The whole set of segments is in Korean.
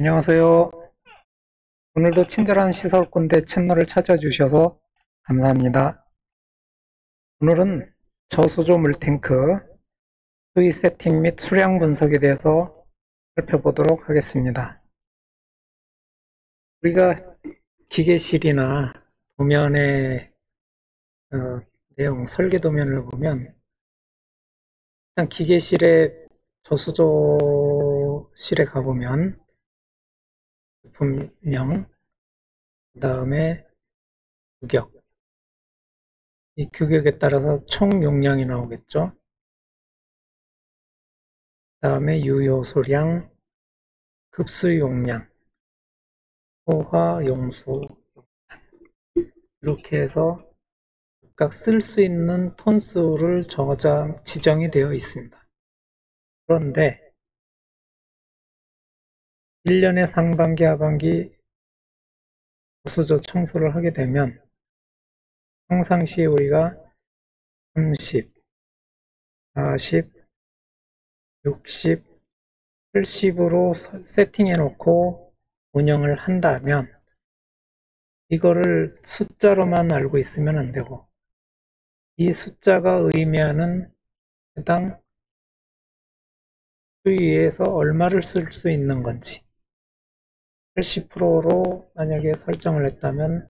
안녕하세요. 오늘도 친절한 시설꼰대 채널을 찾아주셔서 감사합니다. 오늘은 저수조 물탱크 수위 세팅 및 수량 분석에 대해서 살펴보도록 하겠습니다. 우리가 기계실이나 도면의 내용, 설계 도면을 보면 일단 기계실의 저수조실에 가보면 제품명, 그 다음에 규격, 이 규격에 따라서 총 용량이 나오겠죠. 그 다음에 유효수량, 급수 용량, 소화 용수, 이렇게 해서 각각 쓸 수 있는 톤수를 지정이 되어 있습니다. 그런데 1년의 상반기, 하반기 저수조 청소를 하게 되면 평상시에 우리가 30, 40, 60, 70으로 세팅해 놓고 운영을 한다면 이거를 숫자로만 알고 있으면 안 되고 이 숫자가 의미하는 해당 수위에서 얼마를 쓸 수 있는 건지 80%로 만약에 설정을 했다면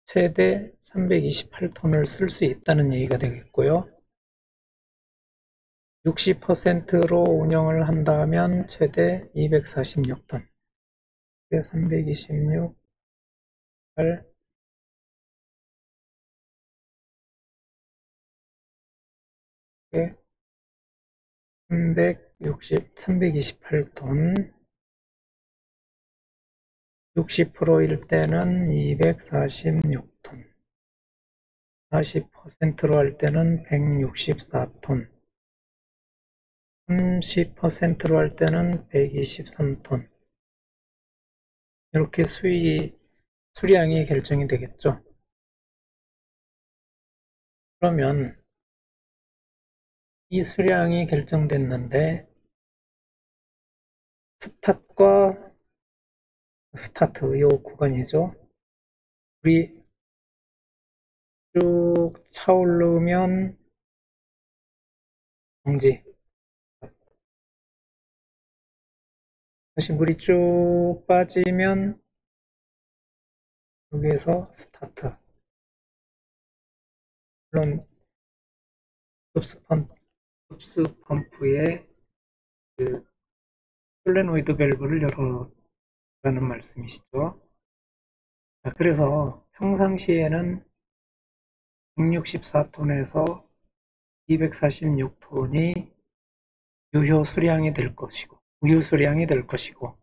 최대 328톤을 쓸 수 있다는 얘기가 되겠고요. 60%로 운영을 한다면 최대 246톤. 326, 8, 328톤. 60%일 때는 246톤. 40%로 할 때는 164톤. 30%로 할 때는 123톤. 이렇게 수량이 결정이 되겠죠. 그러면 이 수량이 결정됐는데 스탑과 스타트, 요 구간이죠. 물이 쭉 차오르면 정지. 다시 물이 쭉 빠지면 여기에서 스타트. 물론 급수 펌프의 그 솔레노이드 밸브를 열어라는 말씀이시죠. 자, 그래서 평상시에는 164톤에서 246톤이 유효 수량이 될 것이고 우유 수량이 될 것이고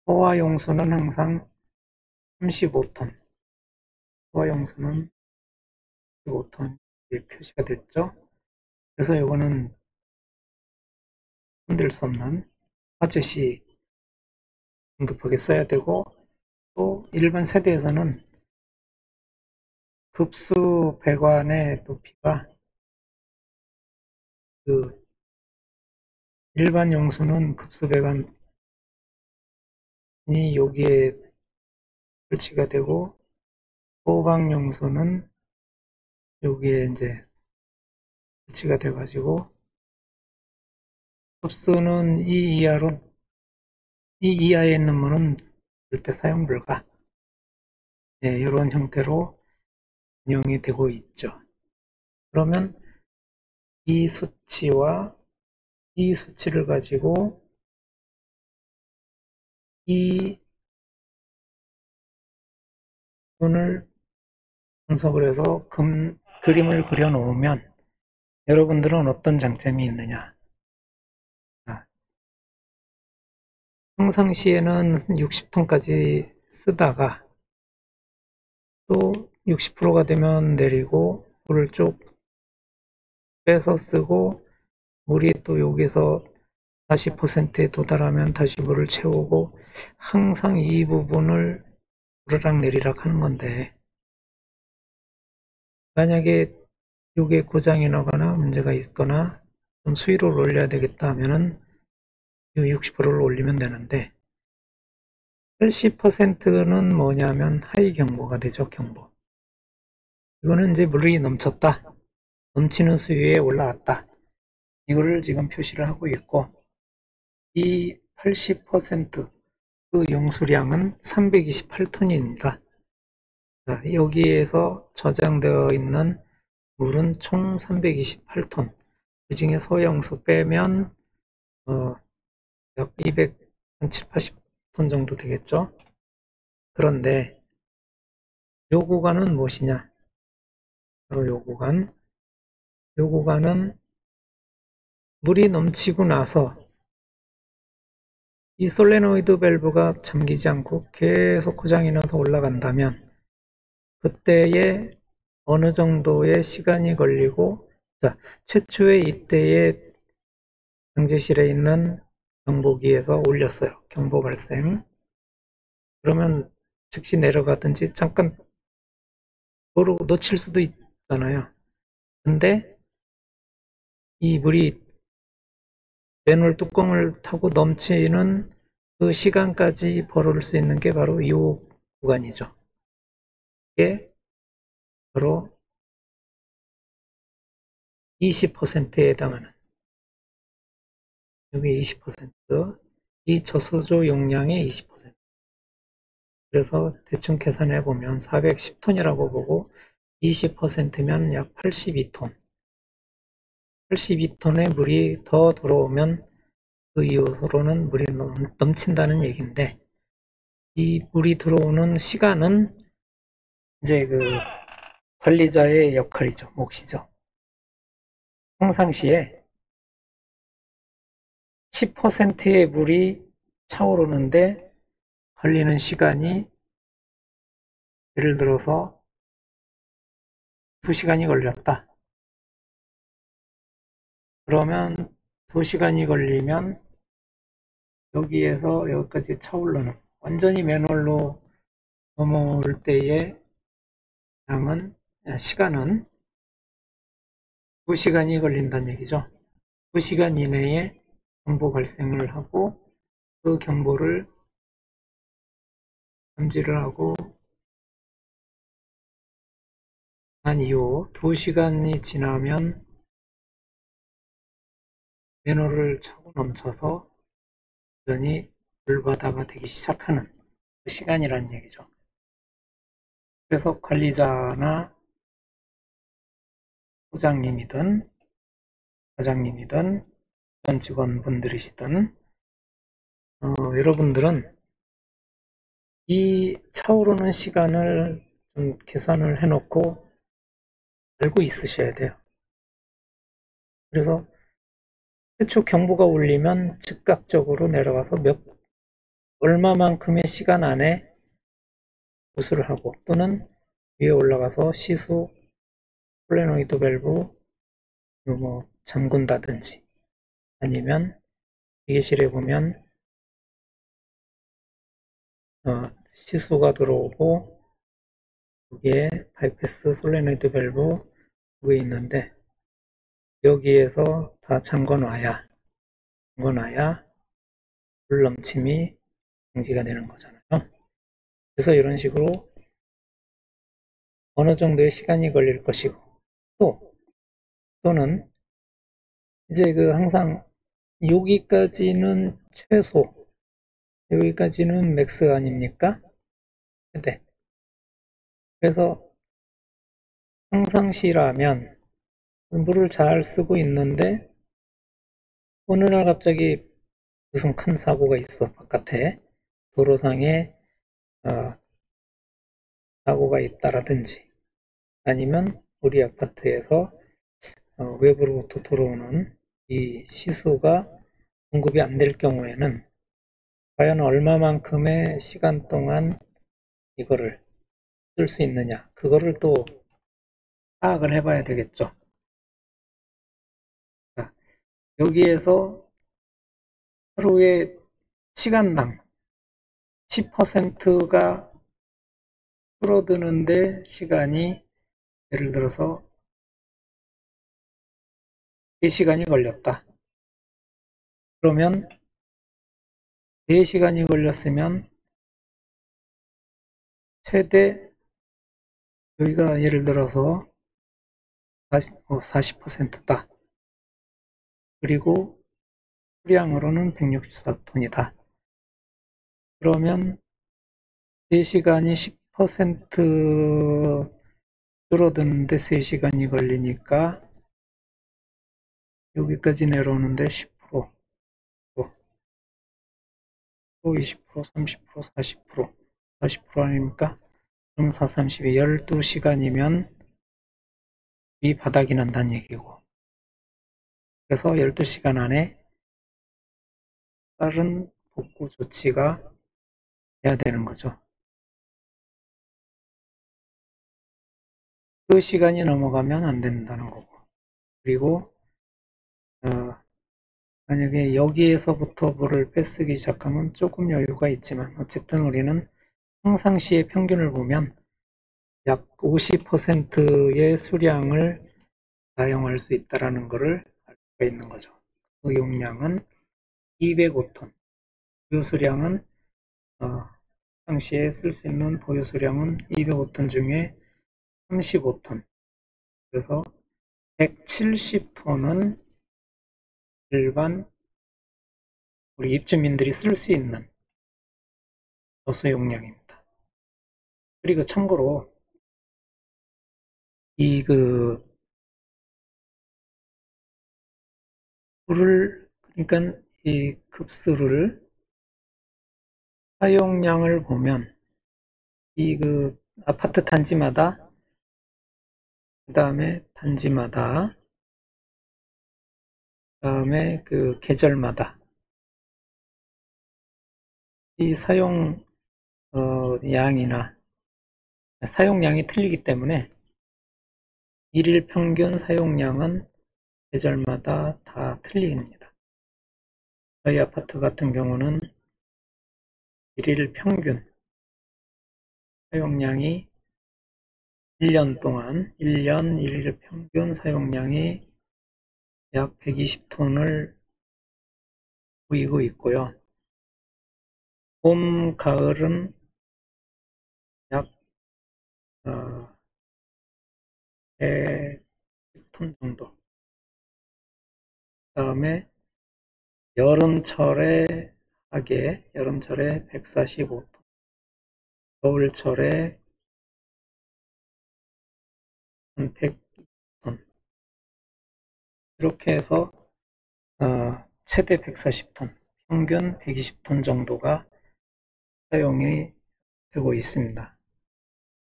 소화 용수는 항상 35톤, 소화 용수는 35톤 표시가 됐죠. 그래서 이거는 흔들 수 없는 화재시 긴급하게 써야 되고 또 일반 세대에서는 급수 배관의 높이가 그 일반 용수는 급수 배관이 여기에 설치가 되고 소방 용수는 여기에 이제 설치가 돼 가지고 급수는 이 이하에 있는 물은 절대 사용 불가. 네, 이런 형태로 운영이 되고 있죠. 그러면 이 수치와 이 수치를 가지고 이 분을 분석을 해서 그림을 그려 놓으면 여러분들은 어떤 장점이 있느냐. 평상시에는 60톤까지 쓰다가 또 60%가 되면 내리고 물을 쭉 빼서 쓰고 물이 또 여기서 40%에 도달하면 다시 물을 채우고 항상 이 부분을 오르락 내리락 하는 건데 만약에 이게 고장이 나거나 문제가 있거나 좀 수위를 올려야 되겠다 하면은 60%를 올리면 되는데 80%는 뭐냐면 하위 경보가 되죠, 경보. 이거는 이제 물이 넘쳤다. 넘치는 수위에 올라왔다. 이거를 지금 표시를 하고 있고, 이 80%, 그 용수량은 328톤입니다. 여기에서 저장되어 있는 물은 총 328톤. 그 중에 소형수 빼면 약 200, 한 7, 80톤 정도 되겠죠. 그런데 요 구간은 무엇이냐? 바로 요 구간은 물이 넘치고 나서 이 솔레노이드 밸브가 잠기지 않고 계속 고장이 나서 올라간다면 그때에 어느 정도의 시간이 걸리고, 자, 최초의 이때에 방제실에 있는 경보기에서 올렸어요. 경보 발생. 그러면 즉시 내려가든지 잠깐 모르고 놓칠 수도 있잖아요. 근데 이 물이 맨홀 뚜껑을 타고 넘치는 그 시간까지 벌어올 수 있는 게 바로 이 구간이죠. 이게 바로 20%에 해당하는, 여기 20%, 이 저수조 용량의 20%. 그래서 대충 계산해 보면 410톤이라고 보고 20%면 약 82톤. 82톤의 물이 더 들어오면 그 이후로는 물이 넘친다는 얘기인데, 이 물이 들어오는 시간은 이제 그 관리자의 역할이죠. 몫이죠. 평상시에 10%의 물이 차오르는데 걸리는 시간이, 예를 들어서 2시간이 걸렸다. 그러면 2시간이 걸리면 여기에서 여기까지 차오르는, 완전히 맨홀로 넘어올 때의 시간은 2시간이 걸린다는 얘기죠. 2시간 이내에 경보 발생을 하고 그 경보를 감지를 하고 난 이후 2시간이 지나면 맨홀을 차고 넘쳐서 완전히 물바다가 되기 시작하는 그 시간이란 얘기죠. 그래서 관리자나 소장님이든 과장님이든 전 직원분들이시든 여러분들은 이 차오르는 시간을 좀 계산을 해놓고 알고 있으셔야 돼요. 그래서 최초 경보가 울리면 즉각적으로 내려가서 얼마만큼의 시간 안에 보수를 하고, 또는 위에 올라가서 시수, 솔레노이드 밸브 뭐 잠근다든지, 아니면 기계실에 보면 시수가 들어오고 여기에 바이패스 솔레노이드 밸브 그게 있는데, 여기에서 다 잠궈놔야 물 넘침이 방지가 되는 거잖아요. 그래서 이런 식으로 어느 정도의 시간이 걸릴 것이고, 또는 이제 그 항상 여기까지는 최소, 여기까지는 맥스 아닙니까? 네. 그래서 평상시라면 물을 잘 쓰고 있는데 어느 날 갑자기 무슨 큰 사고가 있어. 바깥에 도로상에 사고가 있다라든지, 아니면 우리 아파트에서 외부로부터 들어오는 이 시수가 공급이 안 될 경우에는 과연 얼마만큼의 시간 동안 이거를 쓸 수 있느냐, 그거를 또 파악을 해봐야 되겠죠. 자, 여기에서 하루에 시간당 10%가 줄어드는데 시간이, 예를 들어서 3시간이 걸렸다. 그러면 4시간이 걸렸으면 최대 여기가 예를 들어서 40%다. 그리고 수량으로는 164톤이다. 그러면 3시간이 10% 줄어드는데 3시간이 걸리니까 여기까지 내려오는데 10%, 20%, 30%, 40%, 40% 아닙니까? 그럼 4, 32, 12시간이면 이 바닥이 난다는 얘기고. 그래서 12시간 안에 다른 복구 조치가 해야 되는 거죠. 그 시간이 넘어가면 안 된다는 거고. 그리고 만약에 여기에서부터 물을 빼쓰기 시작하면 조금 여유가 있지만 어쨌든 우리는 평상시의 평균을 보면 약 50%의 수량을 사용할 수 있다는 것을 알 수가 있는 거죠. 그 용량은 205톤. 보유수량은 평상시에 쓸 수 있는 보유수량은 205톤 중에 35톤. 그래서 170톤은 일반 우리 입주민들이 쓸 수 있는 저수 용량입니다. 그리고 참고로 물을 그러니까 이 급수를 사용량을 보면 아파트 단지마다 그 다음에 단지마다 그 다음에 계절마다 이 양이나 사용량이 틀리기 때문에 일일 평균 사용량은 계절마다 다 틀립니다. 저희 아파트 같은 경우는 일일 평균 사용량이 1년 동안 1년 일일 평균 사용량이 약 120톤을 보이고 있고요. 봄, 가을은 약 110톤 정도. 그 다음에 여름철에 145톤, 겨울철에 한 100톤. 이렇게 해서 최대 140톤, 평균 120톤 정도가 사용이 되고 있습니다.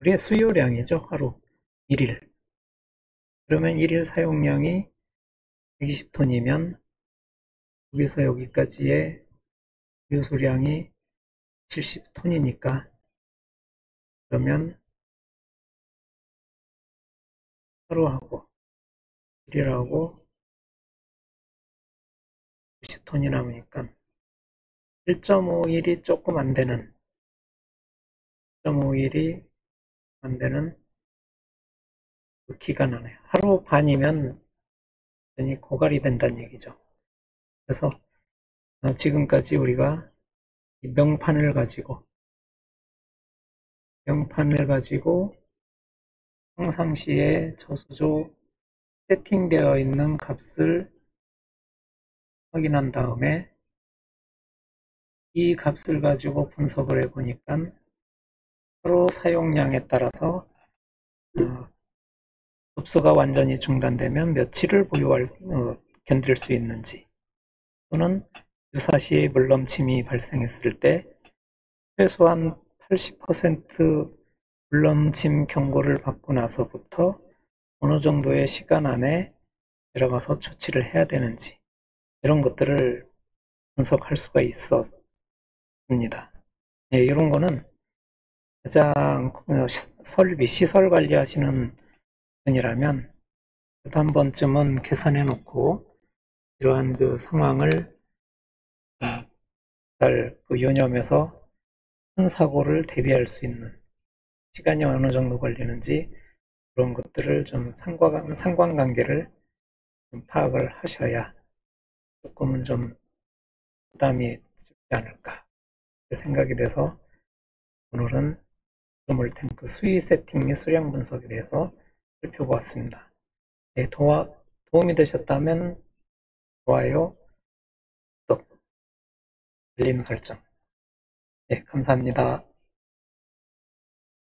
우리의 수요량이죠, 하루 1일. 그러면 1일 사용량이 120톤이면 여기서 여기까지의 유소량이 70톤이니까 그러면 하루하고 1일하고 90톤이 남으니까 1.5일이 조금 안 되는 1.5일이 안 되는 그 기간 안에 하루 반이면 완전히 고갈이 된다는 얘기죠. 그래서 지금까지 우리가 이 명판을 가지고 평상시에 저수조 세팅되어 있는 값을 확인한 다음에 이 값을 가지고 분석을 해보니까 하루 사용량에 따라서 급수가 완전히 중단되면 며칠을 견딜 수 있는지, 또는 유사시 물넘침이 발생했을 때 최소한 80% 물넘침 경고를 받고 나서부터 어느 정도의 시간 안에 들어가서 조치를 해야 되는지, 이런 것들을 분석할 수가 있었습니다. 네, 이런 거는 가장 시설 관리하시는 분이라면 한 번쯤은 계산해 놓고 이러한 상황을 잘 유념해서 큰 사고를 대비할 수 있는, 시간이 어느 정도 걸리는지 그런 것들을 좀 상관관계를 좀 파악을 하셔야 조금은 좀 부담이 적지 않을까 생각이 돼서 오늘은 구조물 탱크 수위 세팅 및 수량 분석에 대해서 살펴보았습니다. 네, 도움이 되셨다면 좋아요, 구독, 알림 설정. 네, 감사합니다.